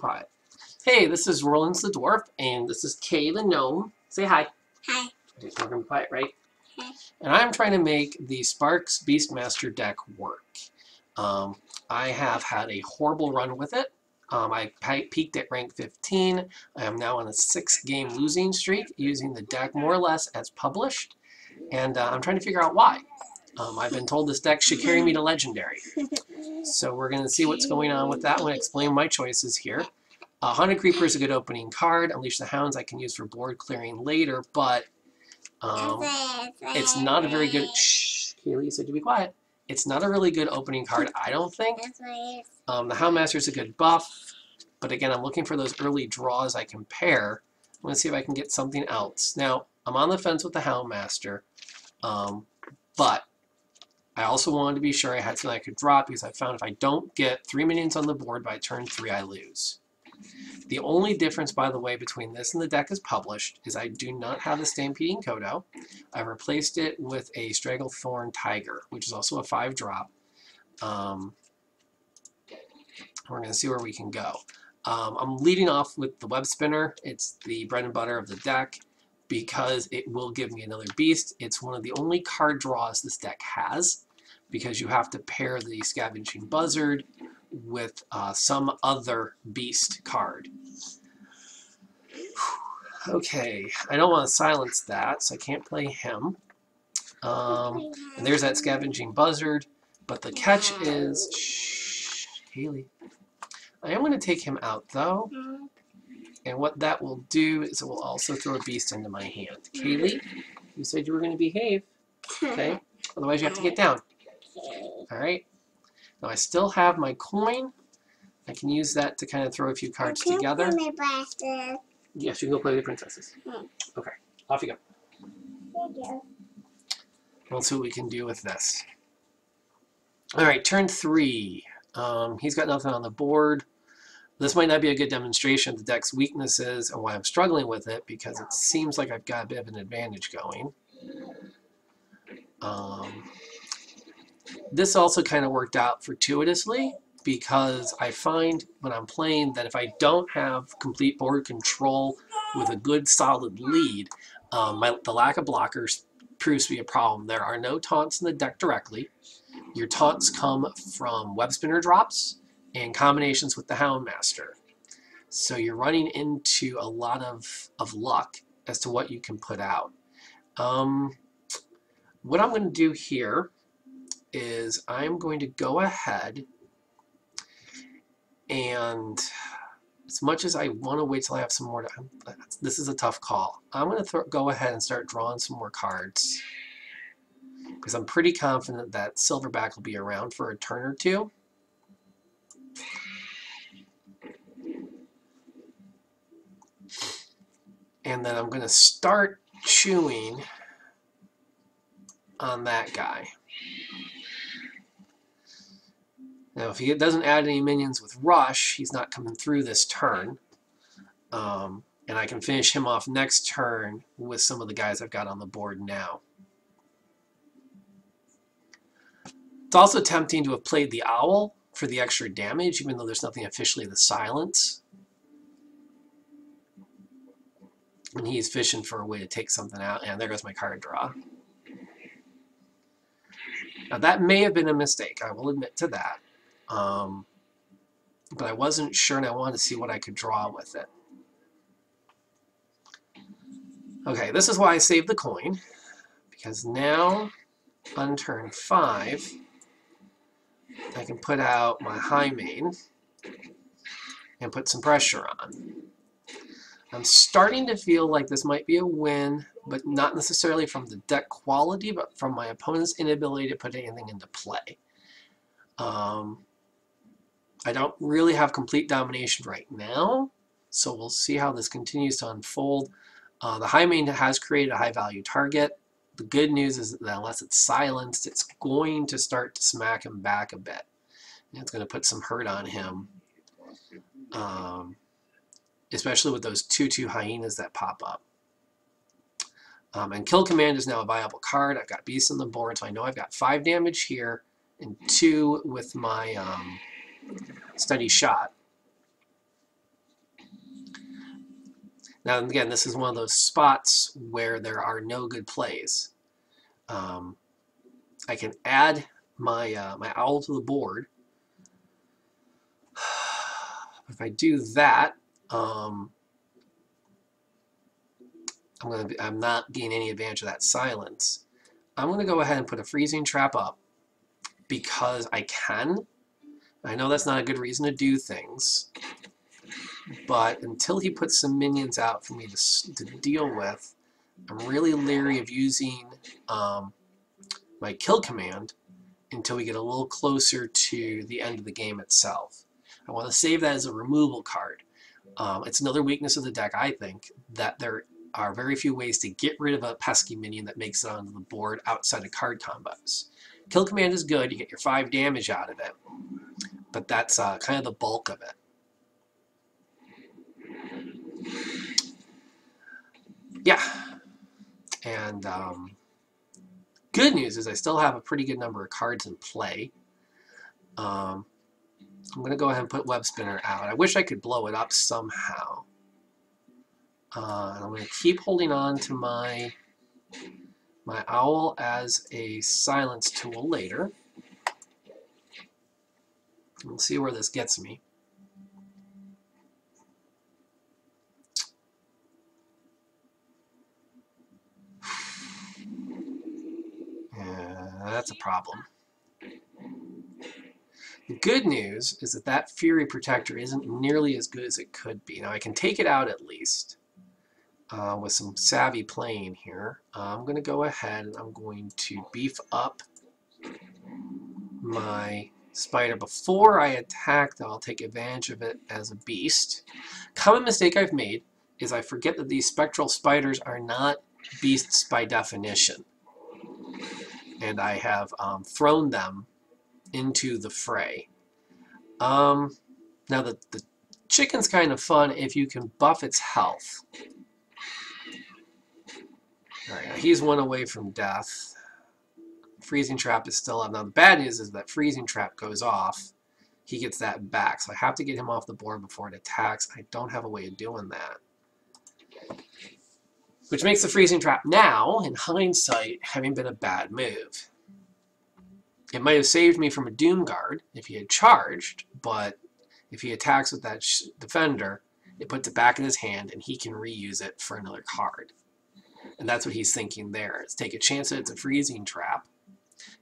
quiet. Hey, this is Rollins the Dwarf, and this is Kay the Gnome. Say hi. Hi. We're going to be quiet, right? Hi. And I'm trying to make the Sparks Beastmaster deck work. I have had a horrible run with it. I peaked at rank 15. I am now on a 6-game losing streak using the deck more or less as published. And I'm trying to figure out why. I've been told this deck should carry me to Legendary. So we're going to see what's going on with that. I'm going to explain my choices here. Haunted Creeper is a good opening card. Unleash the Hounds I can use for board clearing later, but it's not a very good... Shh, Kaylee said to be quiet. It's not a really good opening card, I don't think. The Houndmaster is a good buff, but again, I'm looking for those early draws I can pair. I'm going to see if I can get something else. Now, I'm on the fence with the Houndmaster, but I also wanted to be sure I had something I could drop because I found if I don't get 3 minions on the board by turn 3, I lose. The only difference, by the way, between this and the deck as published is I do not have the Stampeding Kodo. I've replaced it with a Stranglethorn Tiger, which is also a 5-drop. We're going to see where we can go. I'm leading off with the Web Spinner. It's the bread and butter of the deck because it will give me another beast. It's one of the only card draws this deck has because you have to pair the Scavenging Buzzard with some other beast card. Okay, I don't want to silence that, so I can't play him. And there's that Scavenging Buzzard, but the catch is... Shh, Haley. I am going to take him out, though. And what that will do is it will also throw a beast into my hand. Kaylee, you said you were going to behave. Okay? Otherwise you have to get down. Alright? Now I still have my coin. I can use that to kind of throw a few cards together. Yes, you can go play with the princesses. Okay, off you go. Thank you. We'll see what we can do with this. Alright, turn 3. He's got nothing on the board. This might not be a good demonstration of the deck's weaknesses and why I'm struggling with it because it seems like I've got a bit of an advantage going. This also kind of worked out fortuitously because I find when I'm playing that if I don't have complete board control with a good solid lead, the lack of blockers proves to be a problem. There are no taunts in the deck directly. Your taunts come from Web Spinner drops and combinations with the Houndmaster. So you're running into a lot of luck as to what you can put out. What I'm going to do here is I'm going to go ahead and as much as I want to wait till I have some more time, this is a tough call. I'm going to go ahead and start drawing some more cards because I'm pretty confident that Silverback will be around for a turn or two. And then I'm going to start chewing on that guy. Now, if he doesn't add any minions with Rush, he's not coming through this turn. And I can finish him off next turn with some of the guys I've got on the board now. It's also tempting to have played the Owl for the extra damage, even though there's nothing officially to silence. And he's fishing for a way to take something out. And there goes my card draw. Now, that may have been a mistake. I will admit to that. But I wasn't sure and I wanted to see what I could draw with it. Okay, this is why I saved the coin. Because now, on turn 5, I can put out my high main and put some pressure on. I'm starting to feel like this might be a win, but not necessarily from the deck quality, but from my opponent's inability to put anything into play. I don't really have complete domination right now, so we'll see how this continues to unfold. The high main has created a high value target. The good news is that unless it's silenced, it's going to start to smack him back a bit. And it's going to put some hurt on him, especially with those 2/2 hyenas that pop up. And Kill Command is now a viable card. I've got beasts on the board, so I know I've got 5 damage here and 2 with my Steady Shot. Now, again, this is one of those spots where there are no good plays. I can add my my owl to the board. If I do that, I'm not gaining any advantage of that silence. I'm going to go ahead and put a freezing trap up because I can. I know that's not a good reason to do things, but until he puts some minions out for me to deal with, I'm really leery of using my kill command until we get a little closer to the end of the game itself. I want to save that as a removal card. It's another weakness of the deck, I think, that there are very few ways to get rid of a pesky minion that makes it onto the board outside of card combos. Kill command is good, you get your 5 damage out of it, but that's kind of the bulk of it. Yeah, and good news is I still have a pretty good number of cards in play. I'm going to go ahead and put Web Spinner out. I wish I could blow it up somehow. I'm going to keep holding on to my owl as a silence tool later. We'll see where this gets me. Yeah, that's a problem. The good news is that that Fury Protector isn't nearly as good as it could be. Now I can take it out at least with some savvy playing here. I'm going to go ahead and I'm going to beef up my spider before I attack, though I'll take advantage of it as a beast. Common mistake I've made is I forget that these spectral spiders are not beasts by definition. And I have thrown them into the fray. Now the chicken's kind of fun if you can buff its health. Alright, now he's one away from death. Freezing trap is still up. Now the bad news is that freezing trap goes off. He gets that back, so I have to get him off the board before it attacks. I don't have a way of doing that. Which makes the freezing trap now, in hindsight, having been a bad move. It might have saved me from a Doom Guard if he had charged, but if he attacks with that defender, it puts it back in his hand and he can reuse it for another card. And that's what he's thinking there, is take a chance that it's a freezing trap.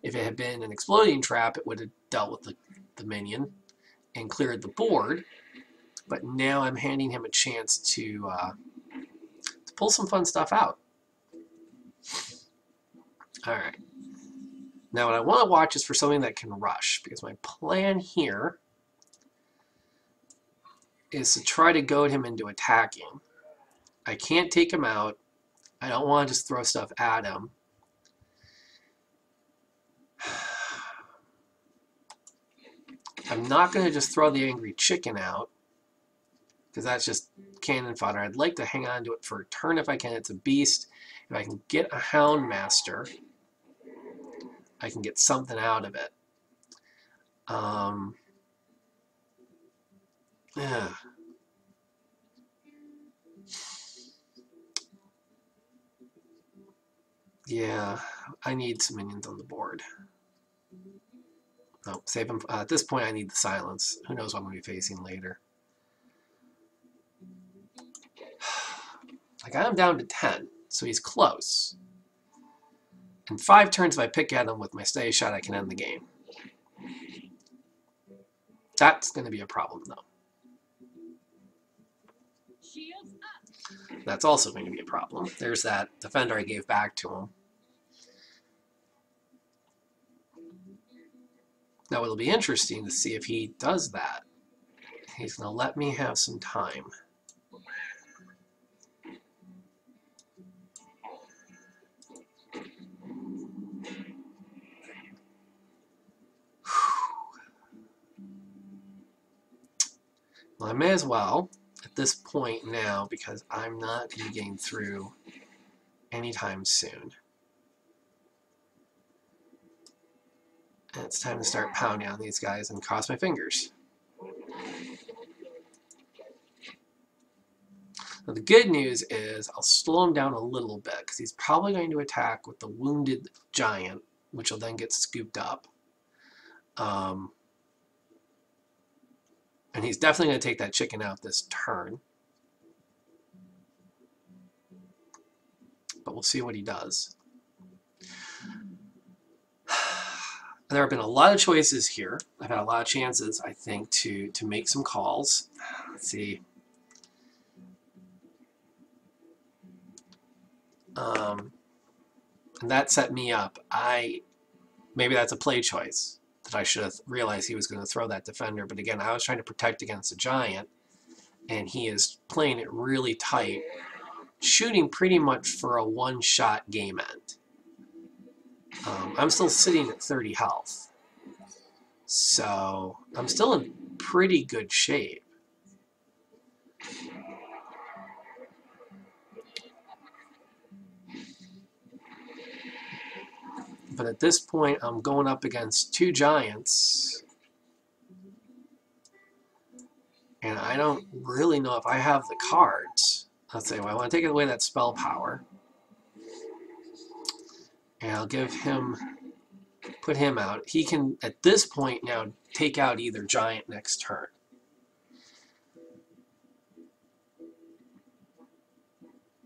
If it had been an exploding trap, it would have dealt with the minion and cleared the board. But now I'm handing him a chance to pull some fun stuff out. Alright. Now what I want to watch is for something that can rush, because my plan here is to try to goad him into attacking. I can't take him out. I don't want to just throw stuff at him. I'm not going to just throw the angry chicken out, because that's just cannon fodder. I'd like to hang on to it for a turn if I can. It's a beast. If I can get a Hound Master, I can get something out of it. Yeah. Yeah, I need some minions on the board. No, save him. At this point, I need the silence. Who knows what I'm going to be facing later. I got him down to 10, so he's close. In 5 turns, if I pick at him with my stay shot, I can end the game. That's going to be a problem, though. That's also going to be a problem. There's that defender I gave back to him. Now it'll be interesting to see if he does that. He's going to let me have some time. Well, I may as well at this point now, because I'm not going to be getting through anytime soon. And it's time to start pounding on these guys and cross my fingers. Now, the good news is I'll slow him down a little bit because he's probably going to attack with the wounded giant, which will then get scooped up. And he's definitely going to take that chicken out this turn. But we'll see what he does. There have been a lot of choices here. I've had a lot of chances, I think, to make some calls. Let's see. And that set me up. Maybe that's a play choice that I should have realized he was going to throw that defender. But again, I was trying to protect against a giant, and he is playing it really tight, shooting pretty much for a one-shot game end. I'm still sitting at 30 health, so I'm still in pretty good shape. But at this point, I'm going up against two giants, and I don't really know if I have the cards. Let's say, well, I want to take away that spell power. And I'll give him, put him out. He can, at this point now, take out either giant next turn.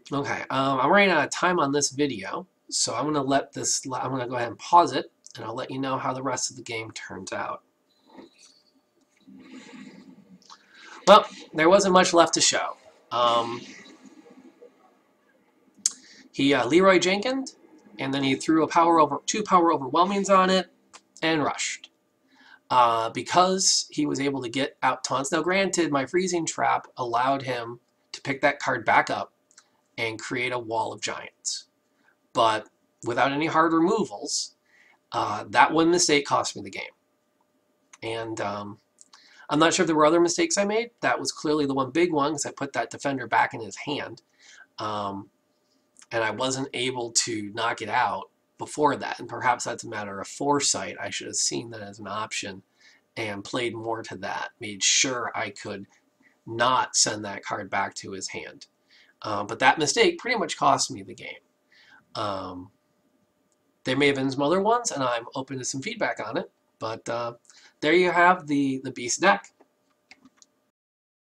Okay, I'm running out of time on this video, so I'm going to let this, I'm going to go ahead and pause it, and I'll let you know how the rest of the game turns out. Well, there wasn't much left to show. He Leroy Jenkins, and then he threw two power overwhelmings on it and rushed. Because he was able to get out taunts. Now granted, my freezing trap allowed him to pick that card back up and create a wall of giants. But without any hard removals, that one mistake cost me the game. And I'm not sure if there were other mistakes I made. That was clearly the one big one because I put that defender back in his hand. And I wasn't able to knock it out before that. And perhaps that's a matter of foresight. I should have seen that as an option and played more to that. Made sure I could not send that card back to his hand. But that mistake pretty much cost me the game. There may have been some other ones, and I'm open to some feedback on it. But there you have the Beast deck.